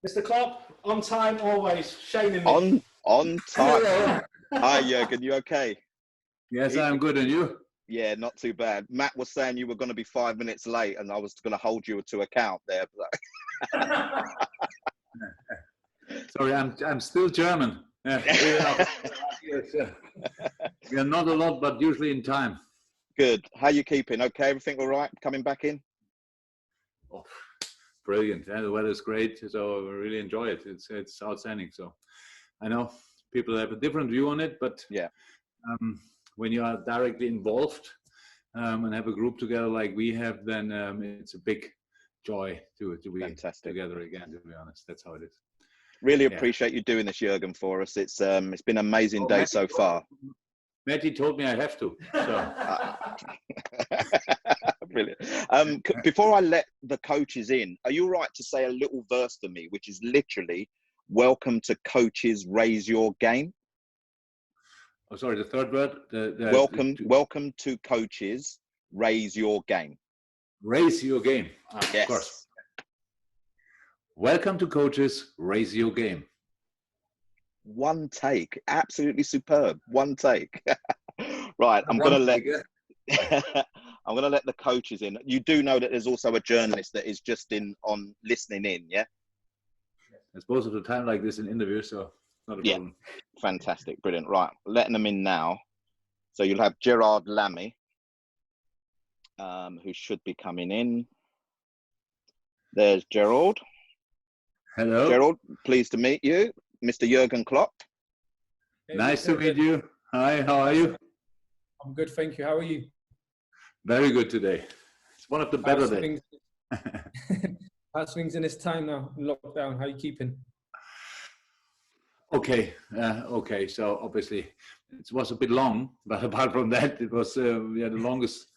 Mr. Klopp, on time always. Shame in me. On time. Hi, Jürgen. You okay? Yes, I'm good. And you? Yeah, not too bad. Matt was saying you were going to be 5 minutes late, and I was going to hold you to account there. Sorry, I'm still German. Yeah, we are not a lot, but usually in time. Good. How you keeping? Okay, everything all right? Coming back in? Oh, brilliant. Yeah, the weather's great, so I really enjoy it. It's outstanding. So I know people have a different view on it, but yeah, when you are directly involved and have a group together like we have, then it's a big joy to be fantastic together again. To be honest, that's how it is. Really appreciate you doing this, Jürgen, for us. It's been an amazing day so far. Matty told me I have to. So. Brilliant. Before I let the coaches in, are you all right to say a little verse to me, which is literally, welcome to coaches, raise your game? Oh, sorry, the third word? Welcome to coaches, raise your game. Raise your game. Yes. Of course. Welcome to coaches, raise your game. One take, absolutely superb. One take. Right, I'm gonna let the coaches in. You do know that there's also a journalist that is just on listening in, yeah? It's most of the time like this in interviews, so not a problem. Fantastic, brilliant. Right, letting them in now. So you'll have Gerard Lamy, who should be coming in. There's Gerald. Hello. Gerald, pleased to meet you. Mr. Jürgen Klopp. Hey, nice to meet you. Hi, how are you? I'm good, thank you. How are you? Very good today. It's one of the better days. How's things in this time now, in lockdown? How are you keeping? Okay, okay. So obviously it was a bit long, but apart from that, it was we had the longest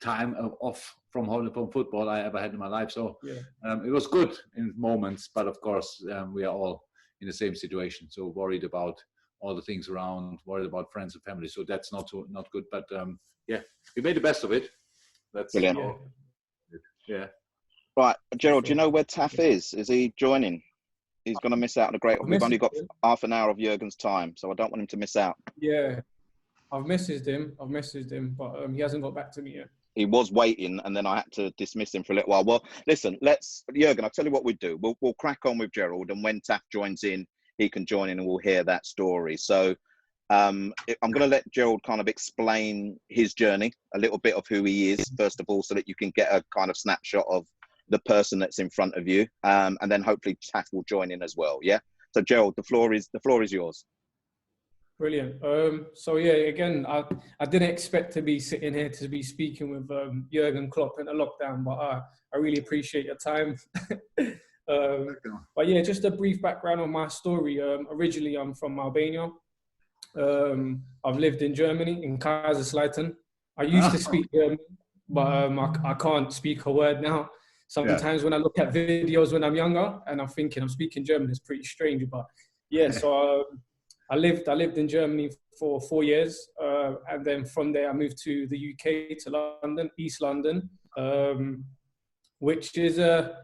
time off from football I ever had in my life. So it was good in moments, but of course we are all in the same situation. So worried about all the things around, worried about friends and family. So that's not good. But yeah, we made the best of it. That's brilliant. Yeah. Right, Gerald, do you know where Taff is? Is he joining? He's going to miss out on a great. We've only got half an hour of Jürgen's time, so I don't want him to miss out. Yeah, I've messaged him, but he hasn't got back to me yet. He was waiting, and then I had to dismiss him for a little while. Well, listen, Jürgen, I'll tell you what we do. We'll crack on with Gerald, and when Taff joins in, he can join in and we'll hear that story. So I'm going to let Gerald kind of explain his journey, a little bit of who he is, first of all, so that you can get a kind of snapshot of the person that's in front of you. And then hopefully Taff will join in as well. Yeah. So Gerald, the floor is yours. Brilliant. So yeah, again, I didn't expect to be sitting here to be speaking with Jürgen Klopp in a lockdown, but I really appreciate your time. But yeah, just a brief background on my story. Originally, I'm from Albania. I've lived in Germany, in Kaiserslautern. I used to speak German, but I can't speak a word now. Sometimes when I look at videos when I'm younger and I'm thinking I'm speaking German, it's pretty strange. But yeah, so I lived in Germany for 4 years, and then from there I moved to the UK, to London, East London, which is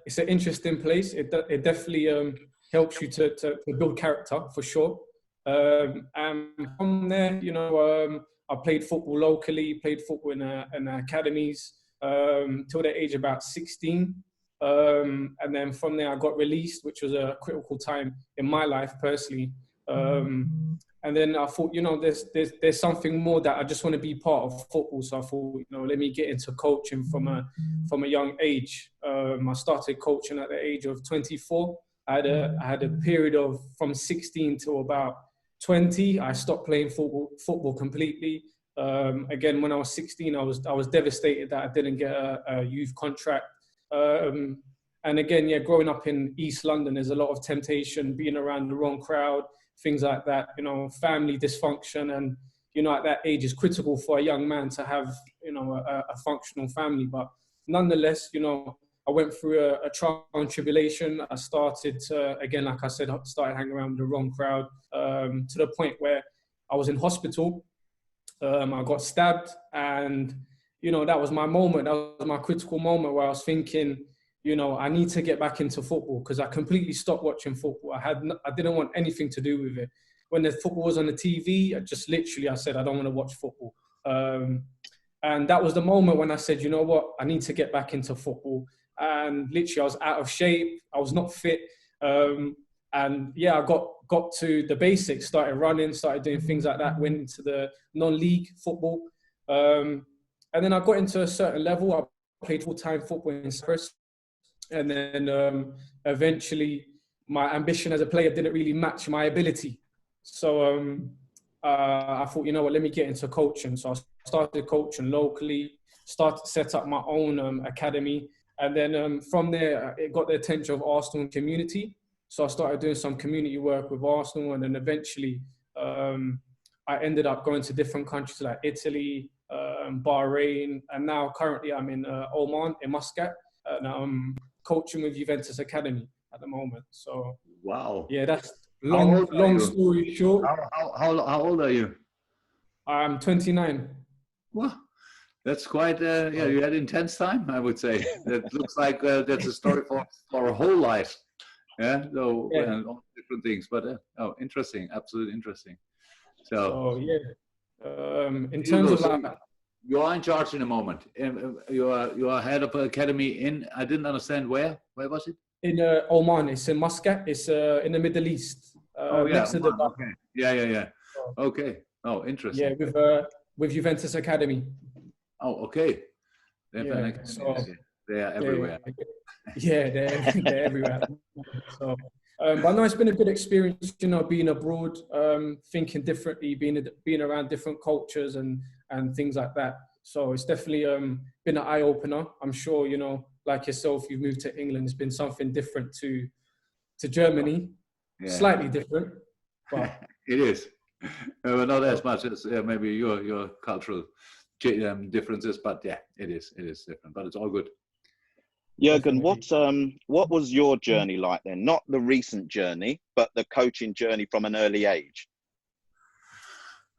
it's an interesting place. It definitely helps you to build character for sure. And from there, you know, I played football locally, played football in academies till the age of about 16. And then from there I got released, which was a critical time in my life personally. And then I thought, you know, there's something more that I just want to be part of football. So I thought, you know, let me get into coaching from a young age. I started coaching at the age of 24. I had a period of from 16 to about 20. I stopped playing football completely. Again, when I was 16, I was devastated that I didn't get a youth contract. And again, yeah, growing up in East London, there's a lot of temptation, being around the wrong crowd, things like that, you know, family dysfunction. And, you know, at that age, it's critical for a young man to have, you know, a functional family. But nonetheless, you know, I went through a trial and tribulation. I started to, again, like I said, I started hanging around with the wrong crowd, to the point where I was in hospital. I got stabbed, and, you know, that was my moment. That was my critical moment where I was thinking, you know, I need to get back into football because I completely stopped watching football. I didn't want anything to do with it. When the football was on the TV, I said, I don't want to watch football. And that was the moment when I said, you know what, I need to get back into football. And literally I was out of shape. I was not fit. And yeah, I got to the basics, started running, started doing things like that, went into the non-league football. And then I got into a certain level. I played full-time football in Cyprus. And then eventually my ambition as a player didn't really match my ability. So I thought, you know what, let me get into coaching. So I started coaching locally, set up my own academy. And then from there, it got the attention of Arsenal community. So I started doing some community work with Arsenal. And then eventually I ended up going to different countries like Italy, Bahrain. And now currently I'm in Oman, in Muscat. And I'm coaching with Juventus Academy at the moment. So wow, yeah, that's long story short. How old are you? I'm 29. Well, that's quite you had intense time, I would say. That looks like that's a story for a whole life. Yeah, so Yeah. all different things, but interesting, absolutely interesting. So yeah, in terms of like, you are in charge in a moment. You are head of academy in. I didn't understand where. Where was it? In Oman. It's in Muscat. It's in the Middle East. Next to the. Okay. Yeah. Okay. Oh, interesting. Yeah, with Juventus Academy. Oh, okay. Yeah, so, they are everywhere. Yeah, they're everywhere. So, but no, it's been a good experience, you know, being abroad, thinking differently, being around different cultures and things like that. So it's definitely been an eye opener. I'm sure, you know, like yourself, you've moved to England. It's been something different to Germany, slightly different, but it is. Not as much as maybe your cultural differences, but yeah, it is different. But it's all good. Jürgen, what was your journey like then? Not the recent journey, but the coaching journey from an early age.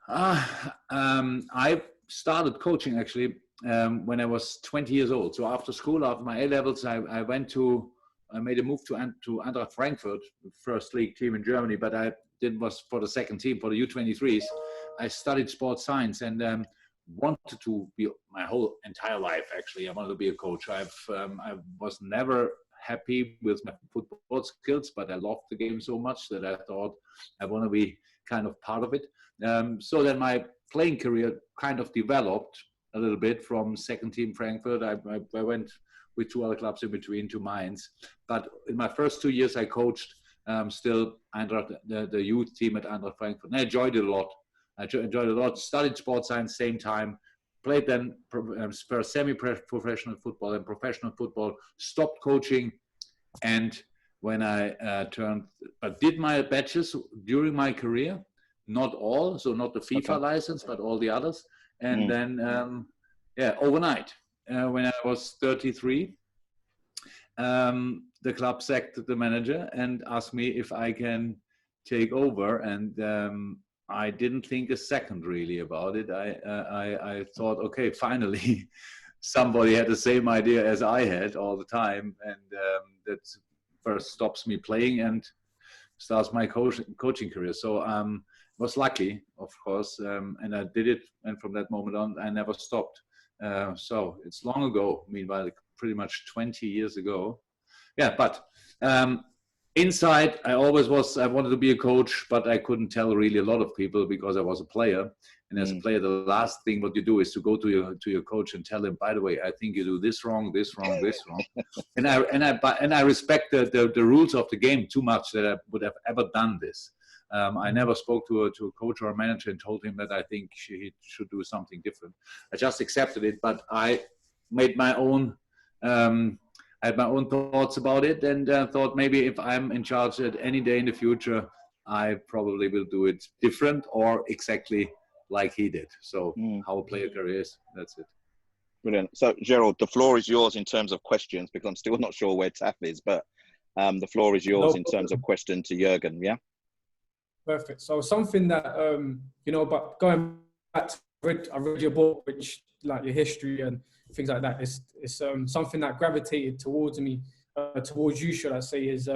I started coaching actually when I was 20 years old. So after school, after my A-levels, I made a move to Eintracht Frankfurt, first league team in Germany, but was for the second team, for the U23s. I studied sports science and wanted to be my whole entire life, actually. I wanted to be a coach. I was never happy with my football skills, but I loved the game so much that I thought I want to be kind of part of it. So then my playing career kind of developed a little bit from second team Frankfurt. I went with two other clubs in between to Mainz. But in my first 2 years, I coached still Eintracht, the youth team at Eintracht Frankfurt. And I enjoyed it a lot. Studied sports science same time, played then semi-professional football and professional football, stopped coaching. And when I did my batches during my career, not all, so not the FIFA license, but all the others. And then, overnight, when I was 33, the club sacked the manager and asked me if I can take over. And I didn't think a second really about it. I thought, okay, finally, somebody had the same idea as I had all the time. And that first stops me playing and starts my coaching career. So was lucky, of course, and I did it. And from that moment on, I never stopped. So it's long ago, meanwhile, pretty much 20 years ago. Yeah, but inside, I wanted to be a coach, but I couldn't tell really a lot of people because I was a player. And as a player, the last thing what you do is to go to your coach and tell him, by the way, I think you do this wrong, this wrong, this wrong. and I respect the rules of the game too much that I would have ever done this. I never spoke to a coach or a manager and told him that I think he should do something different. I just accepted it, but I made my own. I had my own thoughts about it, and thought maybe if I'm in charge at any day in the future, I probably will do it different or exactly like he did. So how a player career is, that's it. Brilliant. So Gerald, the floor is yours in terms of questions, because I'm still not sure where Taff is, but the floor is yours in terms of question to Jürgen. Yeah. Perfect. So something that but going back to I read your book, which like your history and things like that, it's something that gravitated towards me towards you, should I say, is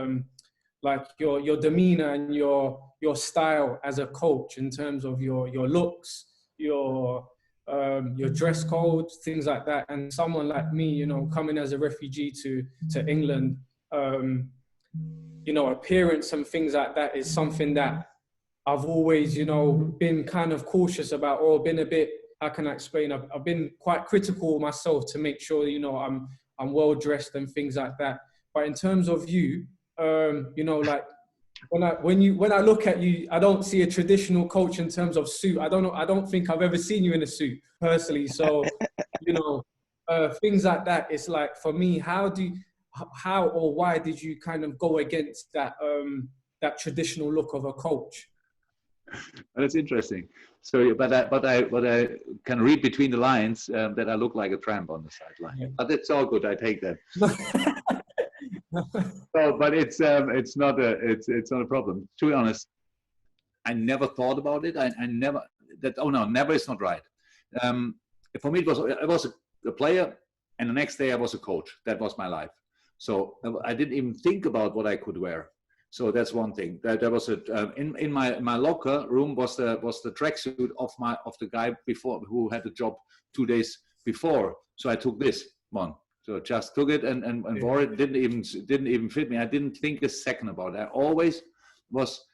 like your demeanor and your style as a coach in terms of your looks, your dress code, things like that. And someone like me, you know, coming as a refugee to England, you know, appearance and things like that is something that I've always, you know, been kind of cautious about, or been a bit, how can I explain? I've been quite critical of myself to make sure, you know, I'm well dressed and things like that. But in terms of you, you know, like when I look at you, I don't see a traditional coach in terms of suit. I don't think I've ever seen you in a suit personally. So, you know, things like that. It's like, for me, how or why did you kind of go against that that traditional look of a coach? Well, it's interesting. So, but I can read between the lines that I look like a tramp on the sideline. Yeah. But it's all good. I take that. So, but it's not a problem. To be honest, I never thought about it. I never that. Oh no, never is not right. For me, I was a player, and the next day I was a coach. That was my life. So I didn't even think about what I could wear. So that's one thing. There was in my locker room was the tracksuit of the guy before, who had the job 2 days before. So I took this one. So just took it and wore it. Didn't even fit me. I didn't think a second about it. I always was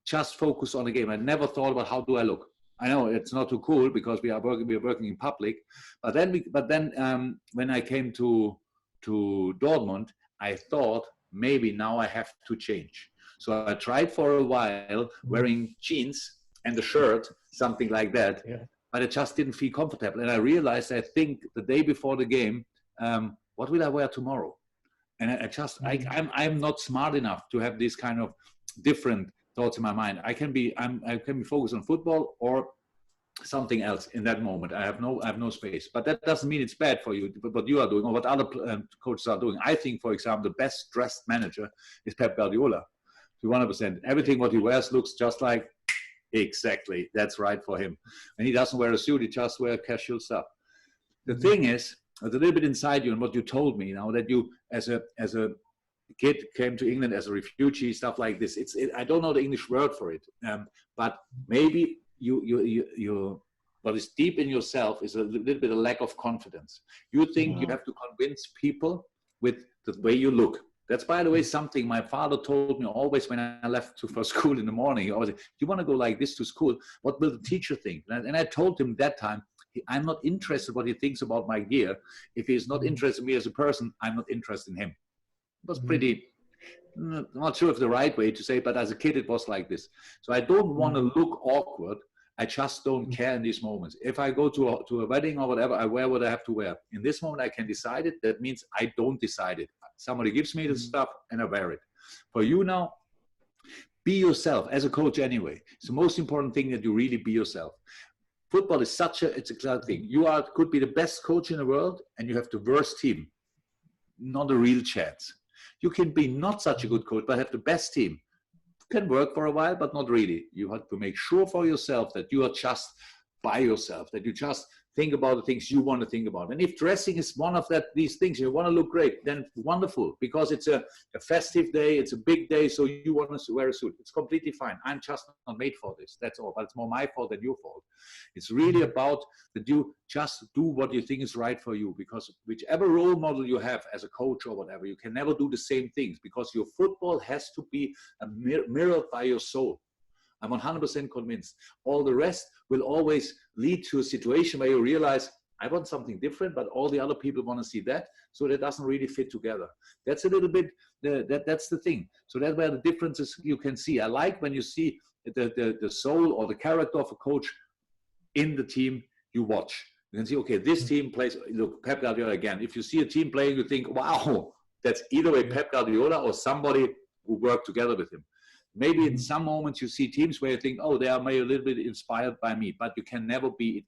just focused on the game. I never thought about how do I look. I know it's not too cool because we are working in public. But then when I came to Dortmund, I thought, maybe now I have to change. So I tried for a while wearing jeans and a shirt, something like that, but it just didn't feel comfortable. And I realized, I think the day before the game, what will I wear tomorrow? And I'm not smart enough to have this kind of different thoughts in my mind. I can be focused on football or something else in that moment. I have no space, but that doesn't mean it's bad for you, what you are doing or what other coaches are doing. I think, for example, the best dressed manager is Pep Guardiola, to 100%. Everything what he wears looks just like, exactly, that's right for him. And he doesn't wear a suit, he just wears casual stuff. The thing is, there's a little bit inside you, and what you told me now, that you as a kid came to England as a refugee, stuff like this. I don't know the English word for it, but maybe you what is deep in yourself is a little bit of lack of confidence. You think you have to convince people with the way you look. That's, by the way, something my father told me always when I left for school in the morning. He always said, you want to go like this to school? What will the teacher think? And I told him that time, I'm not interested what he thinks about my gear. If he's not interested in me as a person, I'm not interested in him. It was pretty, not sure if the right way to say it, but as a kid, it was like this. So I don't want to look awkward. I just don't care in these moments. If I go to a wedding or whatever, I wear what I have to wear. In this moment, I can decide it. That means I don't decide it. Somebody gives me the stuff and I wear it. For you now, be yourself as a coach anyway. It's the most important thing that you really be yourself. Football is it's a cloud thing. You could be the best coach in the world and you have the worst team. Not a real chance. You can be not such a good coach, but have the best team. Can work for a while, but not really. You have to make sure for yourself that you are just by yourself, that you just think about the things you want to think about. And if dressing is one of these things, you want to look great, then wonderful, because it's a festive day, it's a big day, so you want to wear a suit. It's completely fine. I'm just not made for this, that's all. But it's more my fault than your fault. It's really about that you just do what you think is right for you, because whichever role model you have as a coach or whatever, you can never do the same things, because your football has to be mirrored by your soul. I'm 100% convinced. All the rest will always lead to a situation where you realize, I want something different, but all the other people want to see that, so that doesn't really fit together. That's a little bit, that's the thing. So that's where the differences you can see. I like when you see the soul or the character of a coach in the team you watch. You can see, okay, this team plays, look, Pep Guardiola again. If you see a team playing, you think, wow, that's either way Pep Guardiola or somebody who worked together with him. Maybe in some moments you see teams where you think, oh, they are maybe a little bit inspired by me, but it can never be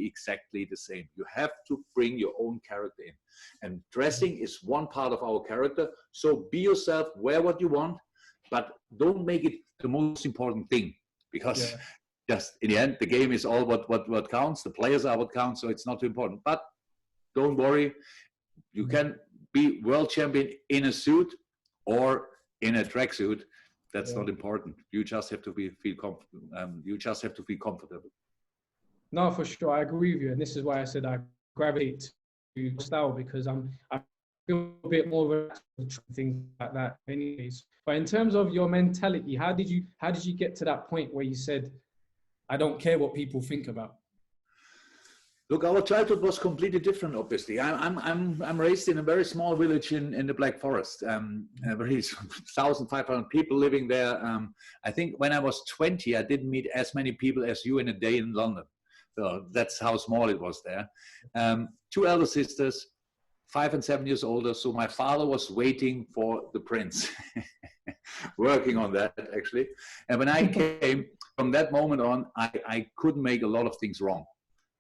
exactly the same. You have to bring your own character in. And dressing is one part of our character. So be yourself, wear what you want, but don't make it the most important thing, because just in the end, the game is all what counts. The players are what counts, so it's not too important. But don't worry, you can be world champion in a suit or in a tracksuit. That's not important. You just have to feel comfortable. No, for sure, I agree with you, and this is why I said I gravitate to style, because I feel a bit more relaxed with things like that, anyways. But in terms of your mentality, how did you get to that point where you said, I don't care what people think about? Look, our childhood was completely different. Obviously, I'm raised in a very small village in the Black Forest. Very 1,500 people living there. I think when I was 20, I didn't meet as many people as you in a day in London. So that's how small it was there. 2 elder sisters, 5 and 7 years older. So my father was waiting for the prince, working on that actually. And when I came, from that moment on, I couldn't make a lot of things wrong.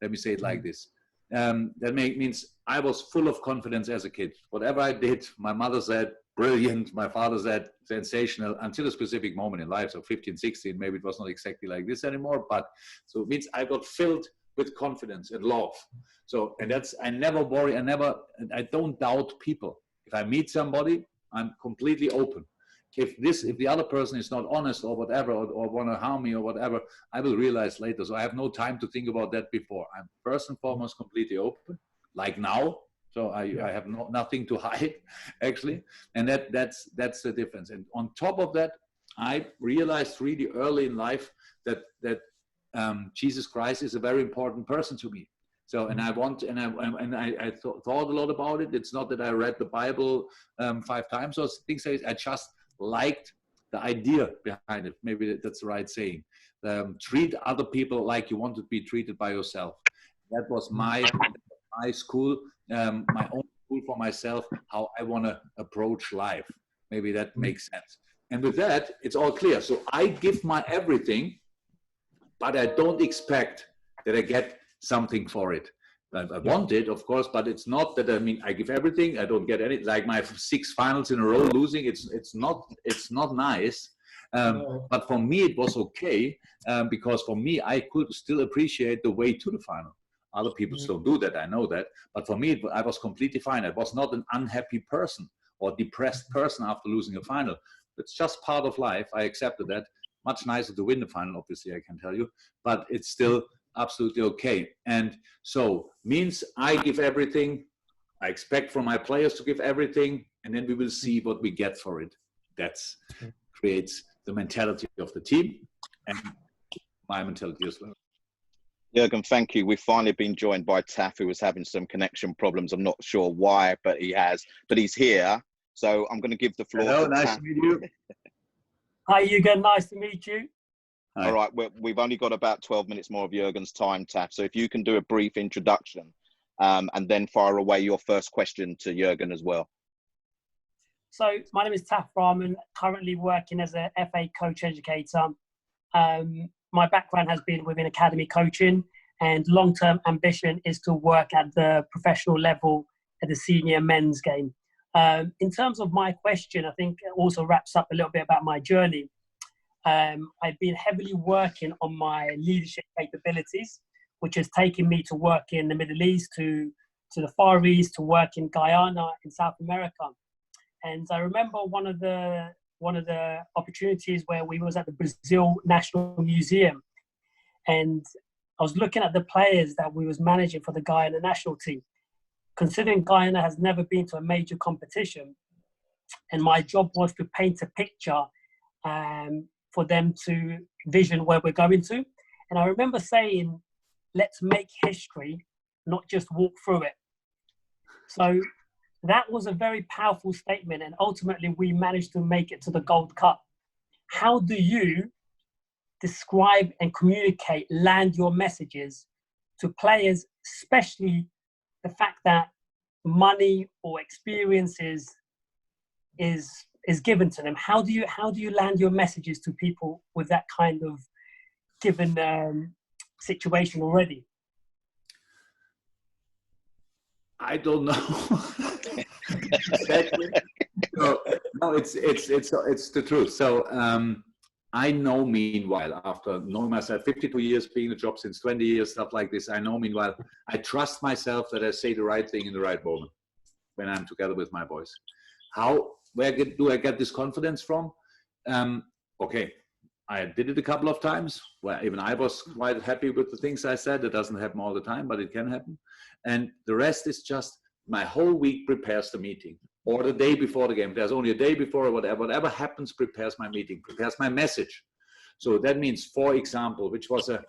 Let me say it like this. That means I was full of confidence as a kid. Whatever I did, my mother said, brilliant. My father said, sensational, until a specific moment in life. So 15, 16, maybe it was not exactly like this anymore. But so it means I got filled with confidence and love. So, and that's, I never worry. I don't doubt people. If I meet somebody, I'm completely open. If the other person is not honest or whatever, or want to harm me or whatever, I will realize later. So I have no time to think about that before. I'm first and foremost completely open, like now. So I have nothing to hide, actually. And that's the difference. And on top of that, I realized really early in life that Jesus Christ is a very important person to me. So, and I thought a lot about it. It's not that I read the Bible 5 times or things like that. I just liked the idea behind it. Maybe that's the right saying. Treat other people like you want to be treated by yourself. That was my school, my own school for myself, how I want to approach life. Maybe that makes sense. And with that, it's all clear. So I give my everything, but I don't expect that I get something for it. I want it, of course, but it's not that, I mean, I give everything, I don't get any, like my 6 finals in a row losing, it's not nice. No. But for me, it was okay, because for me, I could still appreciate the way to the final. Other people still do that, I know that. But for me, I was completely fine. I was not an unhappy person or depressed person after losing a final. It's just part of life. I accepted that. Much nicer to win the final, obviously, I can tell you. But it's still absolutely okay. And so means I give everything. I expect from my players to give everything. And then we will see what we get for it. That creates the mentality of the team and my mentality as well. Jürgen, thank you. We've finally been joined by Taff, who was having some connection problems. I'm not sure why, but he's here. So I'm going to give the floor to Taff. Nice to meet you. Hi, Jürgen. Nice to meet you. Hi. All right. We've only got about 12 minutes more of Jürgen's time, Taff. So if you can do a brief introduction and then fire away your first question to Jürgen as well. So my name is Taff Rahman, currently working as a FA coach educator. My background has been within academy coaching, and long-term ambition is to work at the professional level at the senior men's game. In terms of my question, I think it also wraps up a little bit about my journey. I've been heavily working on my leadership capabilities, which has taken me to work in the Middle East, to the Far East, to work in Guyana, in South America. And I remember one of the opportunities where we was at the Brazil National Museum, and I was looking at the players that we was managing for the Guyana national team. Considering Guyana has never been to a major competition, and my job was to paint a picture for them to vision where we're going to. And I remember saying, let's make history, not just walk through it. So that was a very powerful statement, and ultimately we managed to make it to the Gold Cup. How do you describe and communicate, land your messages to players, especially the fact that money or experiences is given to them? How do you land your messages to people with that kind of given situation already? I don't know. Exactly. No, it's the truth. So I know, meanwhile, after knowing myself 52 years, being in the job since 20 years, stuff like this, I know, meanwhile, I trust myself that I say the right thing in the right moment. when I'm together with my boys. Where do I get this confidence from? Okay, I did it a couple of times where even I was quite happy with the things I said. It doesn't happen all the time, but it can happen. And the rest is just my whole week prepares the meeting, or the day before the game. There's only a day before, or whatever happens prepares my meeting, prepares my message. So that means, for example, which was a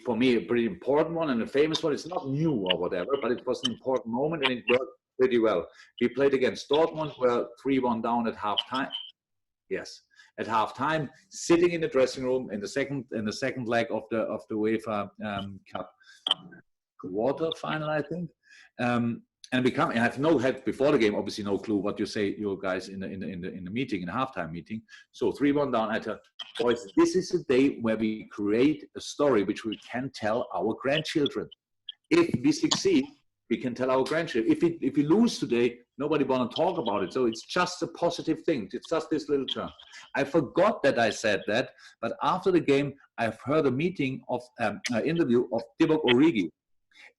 for me, a pretty important one and a famous one. It's not new or whatever, but it was an important moment and it worked pretty well. We played against Dortmund, we're 3-1 down at halftime. Yes, at halftime, sitting in the dressing room in the second leg of the UEFA Cup quarter final, I think. And I had before the game obviously no clue what you say, you guys in the meeting, in the halftime meeting. So 3-1 down. I thought, boys, this is a day where we create a story which we can tell our grandchildren. If we succeed, we can tell our grandchildren. If we lose today, nobody want to talk about it. So it's just a positive thing. It's just this little term. I forgot that I said that, but after the game, I've heard a meeting of interview of Divock Origi.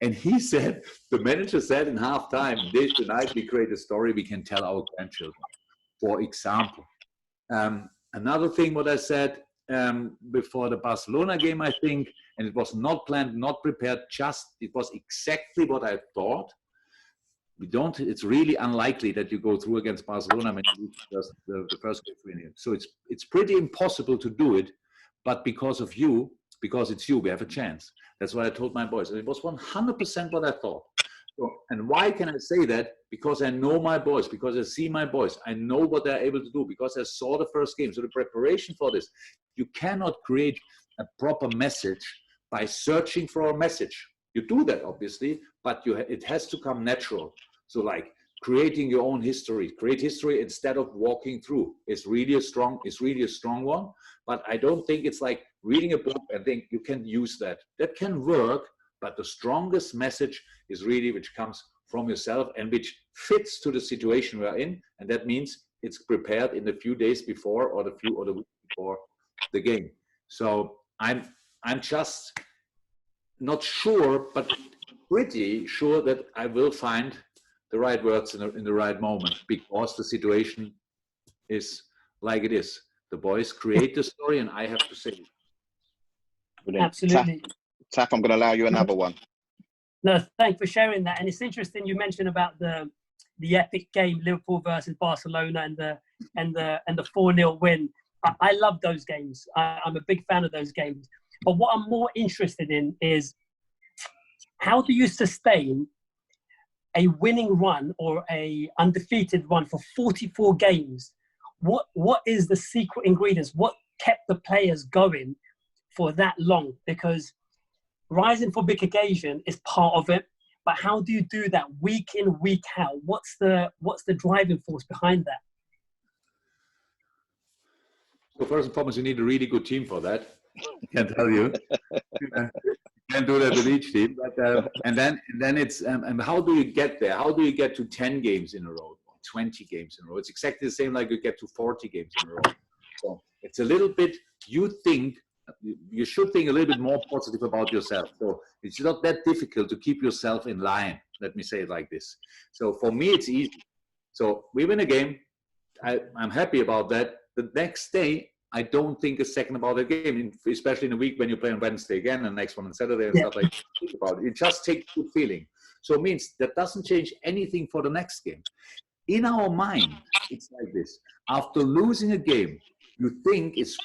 And he said, the manager said in halftime, tonight we create a story we can tell our grandchildren, for example. Another thing what I said before the Barcelona game, I think, and it was not planned, not prepared, it was exactly what I thought. It's really unlikely that you go through against Barcelona when you lose the first game. So it's pretty impossible to do it, but because it's you, we have a chance. That's what I told my boys. And it was 100% what I thought. So, and why can I say that? Because I know my boys, because I see my boys. I know what they're able to do, because I saw the first game. So the preparation for this, you cannot create a proper message by searching for a message. You do that, obviously, but it has to come natural. So like creating your own history, create history instead of walking through is really a strong one. But I don't think it's like reading a book and think you can use that. That can work, but the strongest message is really which comes from yourself and which fits to the situation we're in. And that means it's prepared in the few days before or the week before the game. So I'm just not sure, but pretty sure that I will find the right words in the right moment, because the situation is like it is. The boys create the story and I have to say it. Brilliant. Absolutely. Taff, I'm going to allow you another one. No, thanks for sharing that. And it's interesting you mentioned about the epic game, Liverpool versus Barcelona, and the 4-0 win. I love those games. I'm a big fan of those games. But what I'm more interested in is, how do you sustain a winning run or a undefeated run for 44 games? What is the secret ingredients? What kept the players going for that long? Because rising for big occasion is part of it, but how do you do that week in, week out? What's the driving force behind that? So first and foremost, you need a really good team for that. I can tell you. You can do that with each team, but and then it's and how do you get there? How do you get to 10 games in a row, or 20 games in a row? It's exactly the same like you get to 40 games in a row. So it's a little bit. You should think a little bit more positive about yourself. So it's not that difficult to keep yourself in line. Let me say it like this. So for me, it's easy. So we win a game. I'm happy about that. The next day, I don't think a second about the game, especially in a week when you play on Wednesday again and next one on Saturday and stuff like that. Think about it. It just takes good feeling. So it means that doesn't change anything for the next game. In our mind, it's like this. After losing a game, you think it's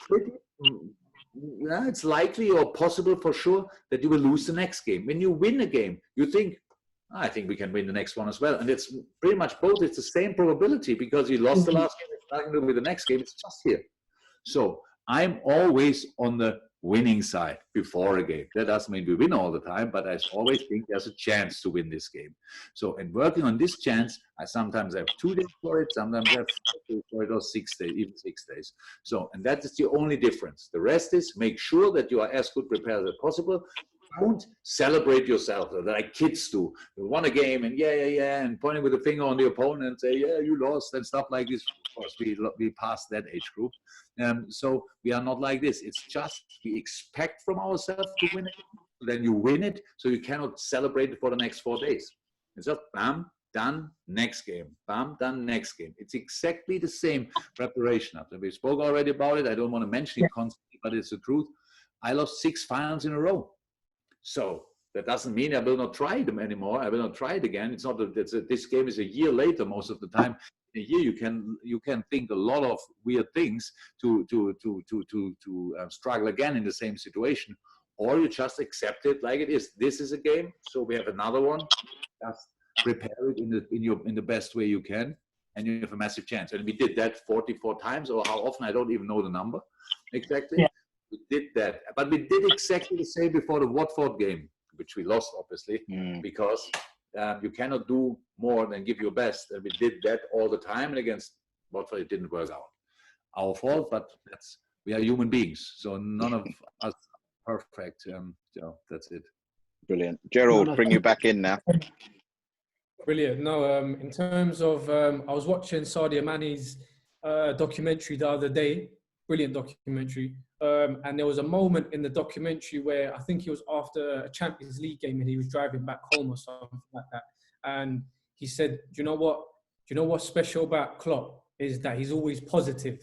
it's likely or possible for sure that you will lose the next game. When you win a game, you think, I think we can win the next one as well. And it's pretty much both. It's the same probability, because you lost the last game. It's nothing to do with the next game. It's just here. So I'm always on the winning side before a game. That doesn't mean we win all the time, but I always think there's a chance to win this game. So in working on this chance, I sometimes have 2 days for it, sometimes I have 5 days for it, or 6 days, even 6 days. So, and that is the only difference. The rest is make sure that you are as good prepared as possible. Don't celebrate yourself like kids do. You won a game and and pointing with a finger on the opponent and say, yeah, you lost and stuff like this. Of course, we passed that age group. So we are not like this. It's just we expect from ourselves to win it. Then you win it, so you cannot celebrate it for the next 4 days. It's just bam, done, next game. Bam, done, next game. It's exactly the same preparation. After we spoke already about it, I don't want to mention it constantly, but it's the truth. I lost 6 finals in a row. So that doesn't mean I will not try them anymore. I will not try it again. It's not that this game is a year later most of the time. In a year you can think a lot of weird things to struggle again in the same situation, or you just accept it like it is. This is a game, so we have another one. Just prepare it in the best way you can, and you have a massive chance. And we did that 44 times, or how often I don't even know the number exactly. Yeah. We did that, but we did exactly the same before the Watford game, which we lost, obviously, because you cannot do more than give your best. And we did that all the time. And against Watford, it didn't work out. Our fault, but we are human beings. So none of us are perfect. So that's it. Brilliant. Gerald, bring you back in now. Brilliant. No, in terms of, I was watching Sadio Mane's documentary the other day. Brilliant documentary. And there was a moment in the documentary where I think he was after a Champions League game and he was driving back home or something like that. And he said, do you know what's special about Klopp is that he's always positive.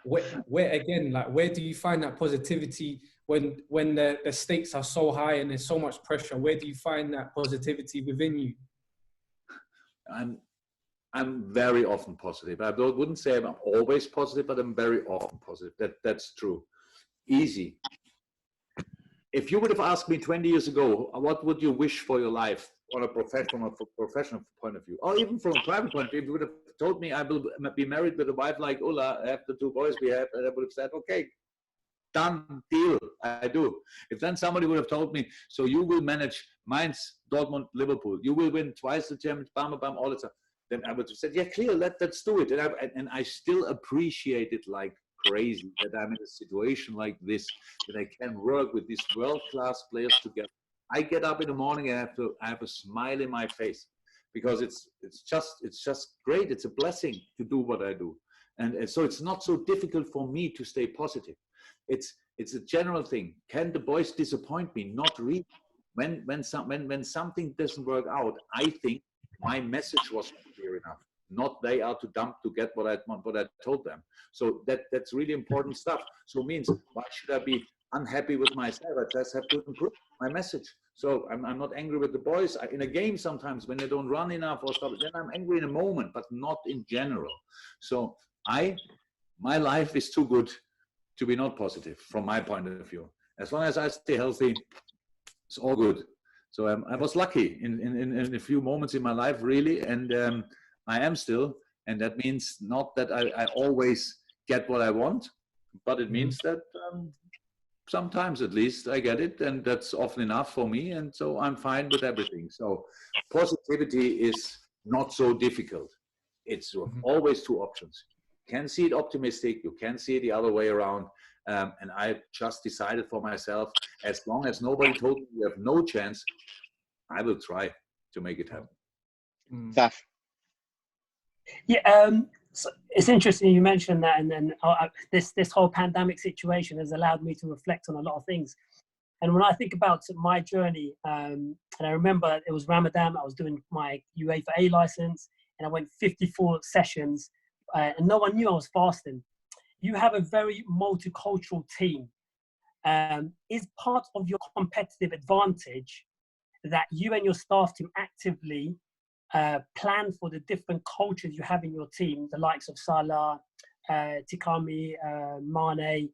where again, like, where do you find that positivity when the stakes are so high and there's so much pressure? Where do you find that positivity within you? I'm very often positive. I wouldn't say I'm always positive, but I'm very often positive. That's true. Easy. If you would have asked me 20 years ago, what would you wish for your life on a professional point of view, or even from a private point of view, if you would have told me I will be married with a wife like Ulla, I have the 2 boys we have, and I would have said, okay, done, deal, I do. If then somebody would have told me, so you will manage Mainz, Dortmund, Liverpool, you will win twice the Champions, bam, all that stuff, then I would have said, yeah, clear, let's do it. And I still appreciate it like crazy that I'm in a situation like this, that I can work with these world-class players together. I get up in the morning and I have a smile in my face, because it's just great. It's a blessing to do what I do. And so it's not so difficult for me to stay positive. It's a general thing. Can the boys disappoint me? Not really. When something doesn't work out, I think my message was clear enough. Not they are too dumb to get what I told them. So that's really important stuff. So it means, why should I be unhappy with myself? I just have to improve my message. So I'm not angry with the boys. In a game sometimes when they don't run enough or stuff, then I'm angry in a moment, but not in general. So my life is too good to be not positive from my point of view. As long as I stay healthy, it's all good. So I was lucky in a few moments in my life, really, and I am still. And that means not that I always get what I want, but it means that sometimes at least I get it, and that's often enough for me. And so I'm fine with everything. So positivity is not so difficult. It's always 2 options. You can see it optimistic, you can see it the other way around. And I just decided for myself, as long as nobody told me you have no chance, I will try to make it happen. Taf. Yeah, so it's interesting you mentioned that, and then this whole pandemic situation has allowed me to reflect on a lot of things. And when I think about my journey, and I remember it was Ramadan, I was doing my UEFA A license, and I went 54 sessions, and no one knew I was fasting. You have a very multicultural team. Is part of your competitive advantage that you and your staff team actively plan for the different cultures you have in your team, the likes of Salah, Tikami, Mane,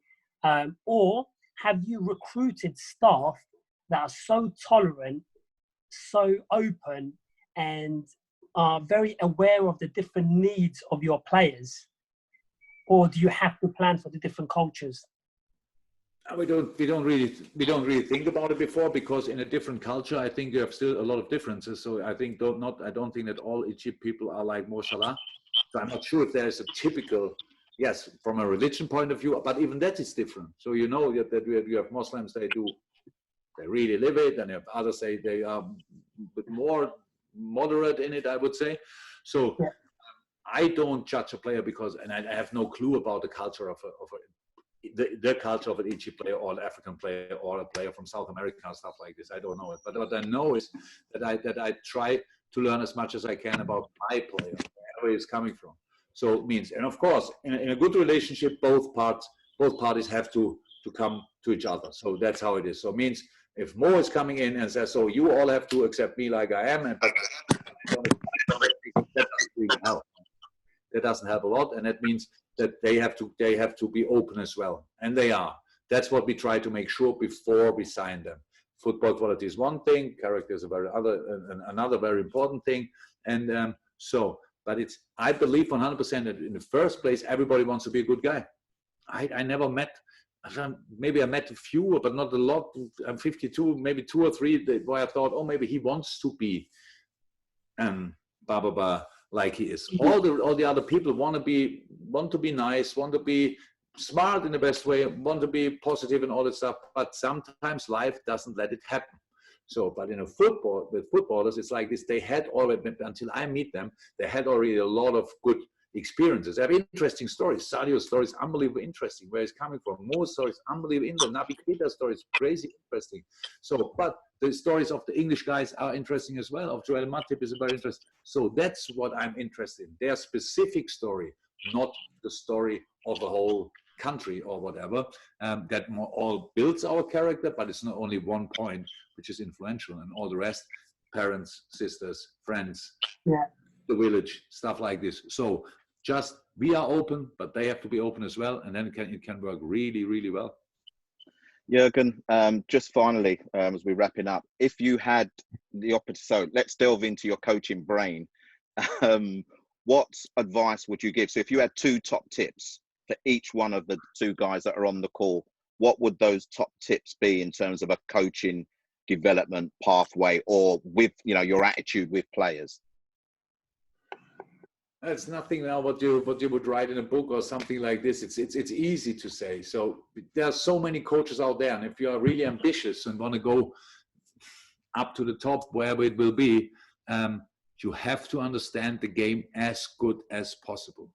or have you recruited staff that are so tolerant, so open, and are very aware of the different needs of your players? Or do you have to plan for the different cultures? We don't really think about it before, because in a different culture, I think you have still a lot of differences. So I think I don't think that all Egypt people are like Mo Salah. So I'm not sure if there is a typical, yes, from a religion point of view, but even that is different. So you know that you have Muslims, they really live it, and you have others say they are a bit more moderate in it, I would say. So yeah. I don't judge a player and I have no clue about the culture of the culture of an Egypt player or an African player or a player from South America and stuff like this. I don't know it, but what I know is that I try to learn as much as I can about my player, where he's coming from. So it means, and of course, in a good relationship, both parties have to come to each other. So that's how it is. So it means if Mo is coming in and says, so you all have to accept me like I am, and that doesn't really help. That doesn't help a lot, and that means that they have to be open as well, and they are. That's what we try to make sure before we sign them. Football quality is one thing, character is another very important thing, and but I believe 100% that in the first place everybody wants to be a good guy. I never met, maybe I met a few, but not a lot. I'm 52, maybe 2 or 3 where I thought, oh, maybe he wants to be like he is. All the other people want to be nice, want to be smart in the best way, want to be positive and all that stuff, but sometimes life doesn't let it happen. So, but in a football, with footballers, it's like this. They had already, until I meet them, they had already a lot of good experiences. They have interesting stories. Sadio's story is unbelievably interesting, where he's coming from. Mo's story is unbelievably interesting. Naby Keita's story is crazy interesting. So, but the stories of the English guys are interesting as well. Of Joel Matip is very interesting. So that's what I'm interested in. Their specific story, not the story of the whole country or whatever. That all builds our character, but it's not only one point which is influential, and all the rest, parents, sisters, friends, the village, stuff like this. So just we are open, but they have to be open as well, and then it can work really, really well. Jürgen, just finally, as we're wrapping up, if you had the opportunity, so let's delve into your coaching brain. What advice would you give? So if you had 2 top tips for each one of the 2 guys that are on the call, what would those top tips be in terms of a coaching development pathway, or with your attitude with players? It's nothing now what you would write in a book or something like this. It's easy to say. So there are so many coaches out there, and if you are really ambitious and want to go up to the top, wherever it will be, you have to understand the game as good as possible.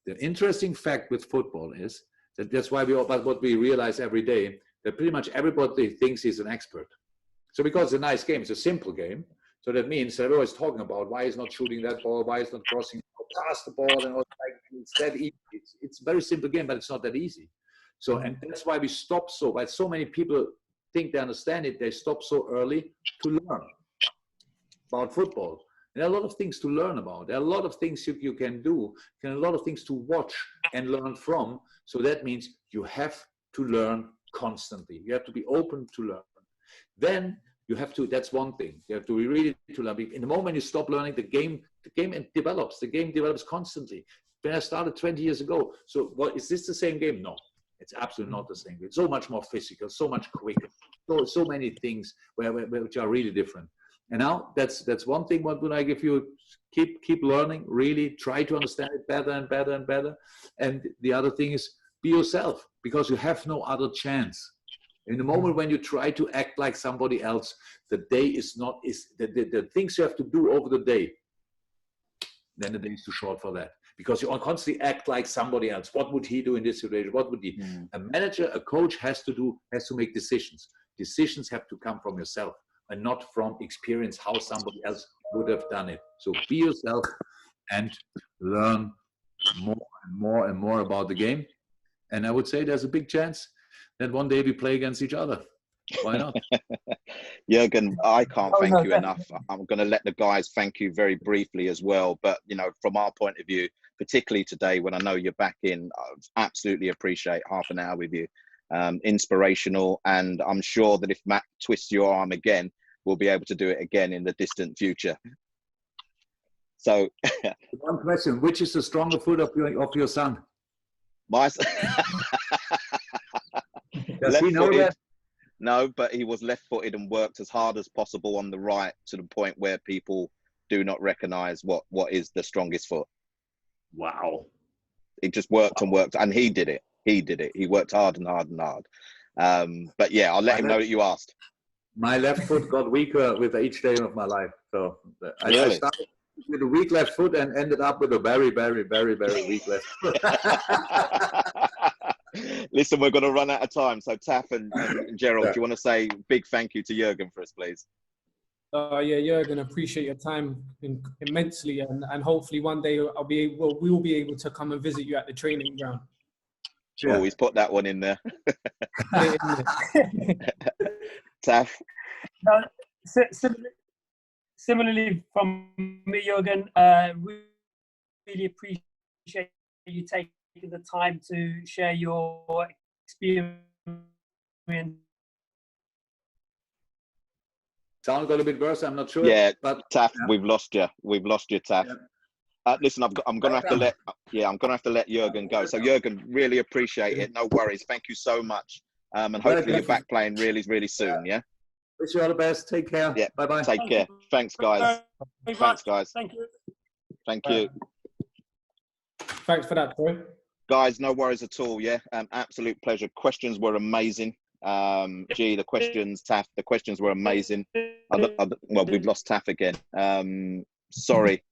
The interesting fact with football is that that's why what we realize every day, that pretty much everybody thinks he's an expert. So because it's a nice game, it's a simple game. So that means that everyone's talking about why he's not shooting that ball, why he's not crossing past the ball, and all like it's that easy. It's a very simple game, but it's not that easy. So, and that's why we stop why so many people think they understand it, they stop so early to learn about football. And there are a lot of things to learn about. There are a lot of things you can do, a lot of things to watch and learn from. So that means you have to learn constantly. You have to be open to learn. Then you have to, that's one thing. You have to be really to learn. In the moment you stop learning, the game develops. The game develops constantly. When I started 20 years ago, so what, is this the same game? No, it's absolutely not the same game. It's so much more physical, so much quicker. So many things which are really different. And now that's one thing. What would I give you? Keep learning. Really try to understand it better and better and better. And the other thing is be yourself, because you have no other chance. In the moment when you try to act like somebody else, the day is not the things you have to do over the day. Then the day is too short for that, because you constantly act like somebody else. What would he do in this situation? What would he? A manager, a coach has to make decisions. Decisions have to come from yourself and not from experience how somebody else would have done it. So be yourself and learn more and more and more about the game. And I would say there's a big chance that one day we play against each other. Why not? Jürgen, I can't thank you enough. I'm going to let the guys thank you very briefly as well. But, from our point of view, particularly today when I know you're back in, I absolutely appreciate half an hour with you. Inspirational. And I'm sure that if Matt twists your arm again, we'll be able to do it again in the distant future. So one question, which is the stronger foot of your son? My Does he know that? No, but he was left-footed and worked as hard as possible on the right, to the point where people do not recognize what is the strongest foot. Wow. He just worked and worked, and he did it. He worked hard and hard and hard. But yeah, I'll let him know that you asked. My left foot got weaker with each day of my life. So really? I started with a weak left foot and ended up with a very, very, very, very weak left foot. Listen, we're going to run out of time. So Taff and Gerald, do you want to say big thank you to Jürgen for us, please? Yeah, Jürgen, appreciate your time immensely, and hopefully one day we will be able to come and visit you at the training ground. Oh, he's put that one in there. Taff. Similarly from me, Jürgen, really appreciate you taking the time to share your experience. Sound got a bit worse, I'm not sure. Yeah, but Taff, we've lost you. We've lost you, Taff. Yeah. Listen, I'm gonna have to let Jürgen go. So Jürgen, really appreciate it. No worries. Thank you so much. And hopefully you're back playing really soon. Yeah. Wish you all the best. Take care. Yeah. Bye bye. Take care. Thanks, guys. Thanks, guys. Thank you. Thank you. Thanks for that, Troy. Guys, no worries at all. Yeah. Absolute pleasure. Questions were amazing. The questions, Taff, the questions were amazing. Well, we've lost Taff again. Sorry.